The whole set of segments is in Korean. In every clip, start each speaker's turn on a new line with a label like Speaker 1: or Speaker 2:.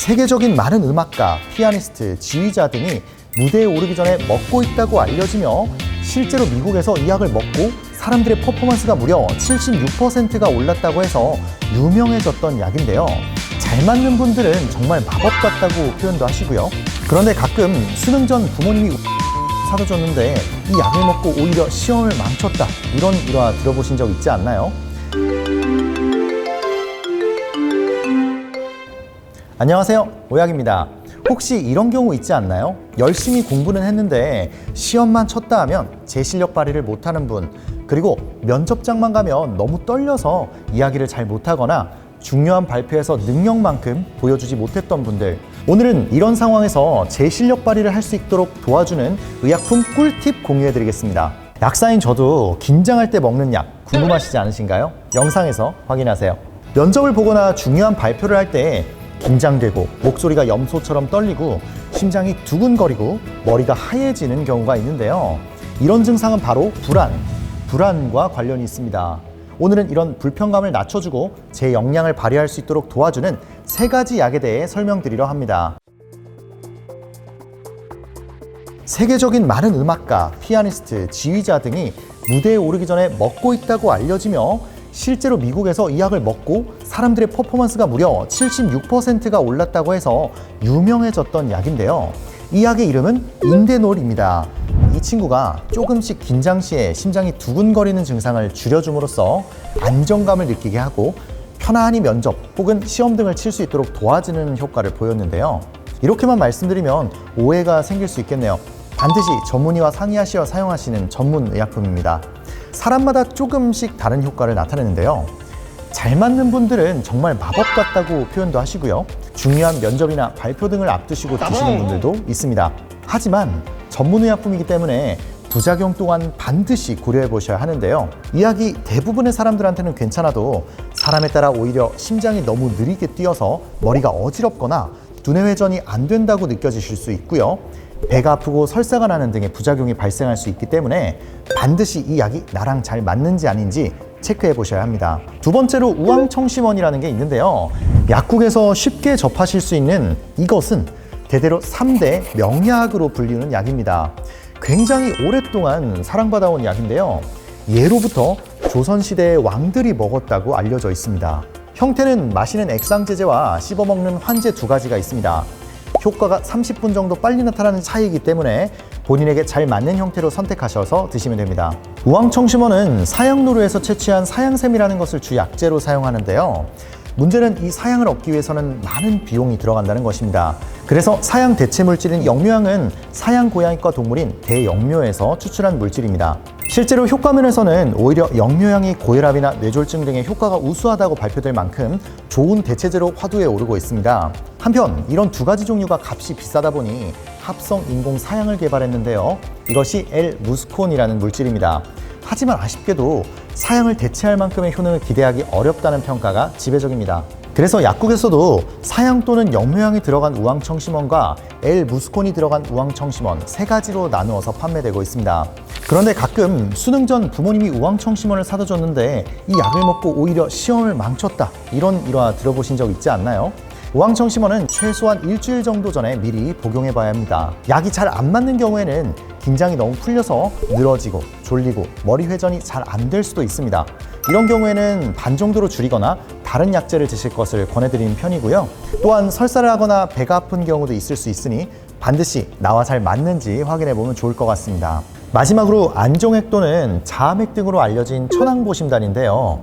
Speaker 1: 세계적인 많은 음악가, 피아니스트, 지휘자 등이 무대에 오르기 전에 먹고 있다고 알려지며 실제로 미국에서 이 약을 먹고 사람들의 퍼포먼스가 무려 76%가 올랐다고 해서 유명해졌던 약인데요. 잘 맞는 분들은 정말 마법 같다고 표현도 하시고요. 그런데 가끔 수능 전 부모님이 사다 줬는데 이 약을 먹고 오히려 시험을 망쳤다, 이런 일화 들어보신 적 있지 않나요? 안녕하세요, 오약입니다. 혹시 이런 경우 있지 않나요? 열심히 공부는 했는데 시험만 쳤다 하면 제 실력 발휘를 못하는 분, 그리고 면접장만 가면 너무 떨려서 이야기를 잘 못하거나 중요한 발표에서 능력만큼 보여주지 못했던 분들, 오늘은 이런 상황에서 제 실력 발휘를 할 수 있도록 도와주는 의약품 꿀팁 공유해드리겠습니다. 약사인 저도 긴장할 때 먹는 약 궁금하시지 않으신가요? 영상에서 확인하세요. 면접을 보거나 중요한 발표를 할 때 긴장되고 목소리가 염소처럼 떨리고 심장이 두근거리고 머리가 하얘지는 경우가 있는데요. 이런 증상은 바로 불안과 관련이 있습니다. 오늘은 이런 불편감을 낮춰주고 제 역량을 발휘할 수 있도록 도와주는 3가지 약에 대해 설명드리려 합니다. 세계적인 많은 음악가, 피아니스트, 지휘자 등이 무대에 오르기 전에 먹고 있다고 알려지며 실제로 미국에서 이 약을 먹고 사람들의 퍼포먼스가 무려 76%가 올랐다고 해서 유명해졌던 약인데요. 이 약의 이름은 인데놀입니다. 이 친구가 조금씩 긴장 시에 심장이 두근거리는 증상을 줄여줌으로써 안정감을 느끼게 하고 편안히 면접 혹은 시험 등을 칠 수 있도록 도와주는 효과를 보였는데요. 이렇게만 말씀드리면 오해가 생길 수 있겠네요. 반드시 전문의와 상의하시어 사용하시는 전문 의약품입니다. 사람마다 조금씩 다른 효과를 나타내는데요. 잘 맞는 분들은 정말 마법 같다고 표현도 하시고요. 중요한 면접이나 발표 등을 앞두시고 드시는 분들도 있습니다. 하지만 전문의약품이기 때문에 부작용 또한 반드시 고려해 보셔야 하는데요. 이 약이 대부분의 사람들한테는 괜찮아도 사람에 따라 오히려 심장이 너무 느리게 뛰어서 머리가 어지럽거나 두뇌 회전이 안 된다고 느껴지실 수 있고요. 배가 아프고 설사가 나는 등의 부작용이 발생할 수 있기 때문에 반드시 이 약이 나랑 잘 맞는지 아닌지 체크해 보셔야 합니다. 두 번째로 우황청심원이라는 게 있는데요. 약국에서 쉽게 접하실 수 있는 이것은 대대로 3대 명약으로 불리는 약입니다. 굉장히 오랫동안 사랑받아온 약인데요. 예로부터 조선시대의 왕들이 먹었다고 알려져 있습니다. 형태는 마시는 액상제제와 씹어먹는 환제 2가지가 있습니다. 효과가 30분 정도 빨리 나타나는 차이이기 때문에 본인에게 잘 맞는 형태로 선택하셔서 드시면 됩니다. 우황청심원은 사양노루에서 채취한 사양샘이라는 것을 주 약재로 사용하는데요. 문제는 이 사양을 얻기 위해서는 많은 비용이 들어간다는 것입니다. 그래서 사양 대체 물질인 영묘향은 사양 고양이과 동물인 대영묘에서 추출한 물질입니다. 실제로 효과면에서는 오히려 영묘향이 고혈압이나 뇌졸중 등의 효과가 우수하다고 발표될 만큼 좋은 대체제로 화두에 오르고 있습니다. 한편 이런 2가지 종류가 값이 비싸다 보니 합성 인공 사양을 개발했는데요. 이것이 L-무스콘이라는 물질입니다. 하지만 아쉽게도 사양을 대체할 만큼의 효능을 기대하기 어렵다는 평가가 지배적입니다. 그래서 약국에서도 사양 또는 영묘향이 들어간 우황청심원과 L-무스콘이 들어간 우황청심원 3가지로 나누어서 판매되고 있습니다. 그런데 가끔 수능 전 부모님이 우황청심원을 사다 줬는데 이 약을 먹고 오히려 시험을 망쳤다, 이런 일화 들어보신 적 있지 않나요? 우황청심원은 최소한 일주일 정도 전에 미리 복용해 봐야 합니다. 약이 잘 안 맞는 경우에는 긴장이 너무 풀려서 늘어지고 졸리고 머리 회전이 잘 안 될 수도 있습니다. 이런 경우에는 반 정도로 줄이거나 다른 약재를 드실 것을 권해드리는 편이고요. 또한 설사를 하거나 배가 아픈 경우도 있을 수 있으니 반드시 나와 잘 맞는지 확인해 보면 좋을 것 같습니다. 마지막으로 안종액 또는 자암액 등으로 알려진 천황보심단인데요.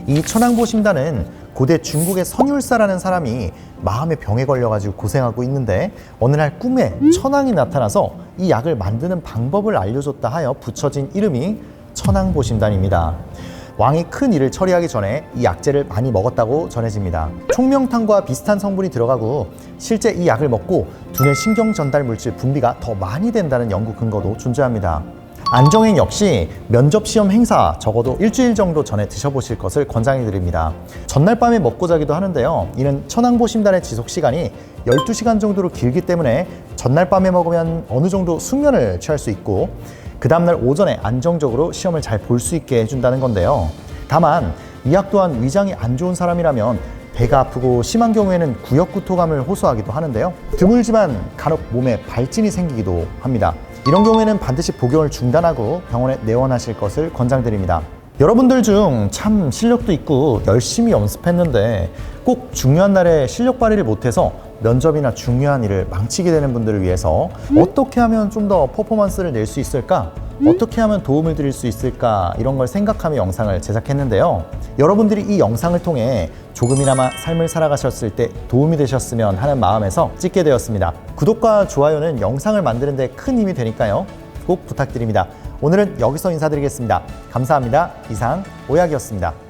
Speaker 1: 이 천황보심단은 고대 중국의 선율사라는 사람이 마음의 병에 걸려가지고 고생하고 있는데 어느 날 꿈에 천황이 나타나서 이 약을 만드는 방법을 알려줬다 하여 붙여진 이름이 천황보심단입니다. 왕이 큰 일을 처리하기 전에 이 약재를 많이 먹었다고 전해집니다. 총명탕과 비슷한 성분이 들어가고 실제 이 약을 먹고 두뇌 신경 전달 물질 분비가 더 많이 된다는 연구 근거도 존재합니다. 안정액 역시 면접 시험 행사 적어도 일주일 정도 전에 드셔보실 것을 권장해 드립니다. 전날 밤에 먹고 자기도 하는데요. 이는 천황보심단의 지속 시간이 12시간 정도로 길기 때문에 전날 밤에 먹으면 어느 정도 숙면을 취할 수 있고 그 다음날 오전에 안정적으로 시험을 잘 볼 수 있게 해준다는 건데요. 다만 이 약 또한 위장이 안 좋은 사람이라면 배가 아프고 심한 경우에는 구역구토감을 호소하기도 하는데요. 드물지만 간혹 몸에 발진이 생기기도 합니다. 이런 경우에는 반드시 복용을 중단하고 병원에 내원하실 것을 권장드립니다. 여러분들 중 참 실력도 있고 열심히 연습했는데 꼭 중요한 날에 실력 발휘를 못해서 면접이나 중요한 일을 망치게 되는 분들을 위해서 어떻게 하면 좀 더 퍼포먼스를 낼 수 있을까? 어떻게 하면 도움을 드릴 수 있을까? 이런 걸 생각하며 영상을 제작했는데요. 여러분들이 이 영상을 통해 조금이나마 삶을 살아가셨을 때 도움이 되셨으면 하는 마음에서 찍게 되었습니다. 구독과 좋아요는 영상을 만드는 데 큰 힘이 되니까요. 꼭 부탁드립니다. 오늘은 여기서 인사드리겠습니다. 감사합니다. 이상 오약이었습니다.